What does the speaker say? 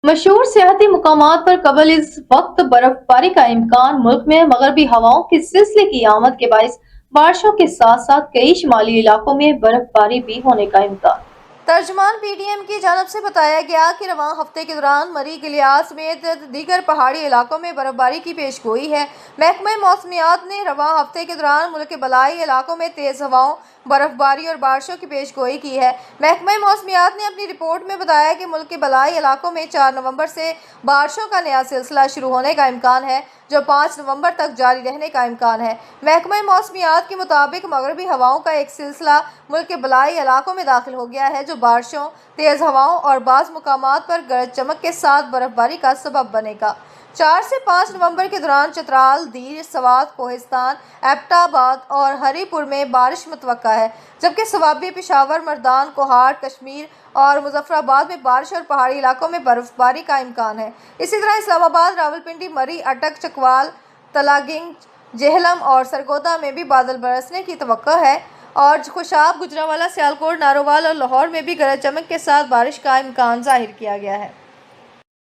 मशहूर सियाहती मुकामात पर कबल इस वक्त बर्फबारी का इम्कान। मुल्क में मगरबी हवाओं के सिलसिले की आमद के बाइस बारिशों के साथ साथ कई शुमाली इलाकों में बर्फबारी भी होने का इम्कान। तर्जुमान पीटीएम की जानब से बताया गया कि रवां हफ्ते के दौरान मरी गिलियाद समेत दीगर पहाड़ी इलाकों में बर्फबारी की पेशगोई है। महकमा मौसमियात ने रवां हफ्ते के दौरान मुल्क के बलाई इलाकों में तेज़ हवाओं, बर्फबारी और बारिशों की पेशगोई की है। महकमा मौसमियात ने अपनी रिपोर्ट में बताया कि मुल्क के बलाई इलाकों में 4 नवंबर से बारिशों का नया सिलसिला शुरू होने का इम्कान है, जो 5 नवंबर तक जारी रहने का इम्कान है। महकमा मौसमियात के मुताबिक मगरबी हवाओं का एक सिलसिला मुल्क के बलाई इलाकों में दाखिल हो गया है, जो बारिशों, तेज़ हवाओं और बाज़ मुकामात पर गरज चमक के साथ बर्फबारी का सबब बनेगा। 4 से 5 नवंबर के दौरान चतराल, दीर, सवात, कोहिस्तान, एबटाबाद और हरीपुर में बारिश मुतवक्का है, जबकि सवाबी, पेशावर, मर्दान, कोहाट, कश्मीर और मुजफ्फराबाद में बारिश और पहाड़ी इलाकों में बर्फबारी का इम्कान है। इसी तरह इस्लामाबाद, रावलपिंडी, मरी, अटक, चकवाल, तलागिंग, जेहलम और सरगोदा में भी बादल बरसने की तवक्को है और खुशाब, गुजरांवाला, सियालकोट, नारोवाल और लाहौर में भी गरज चमक के साथ बारिश का इम्कान जाहिर किया गया है।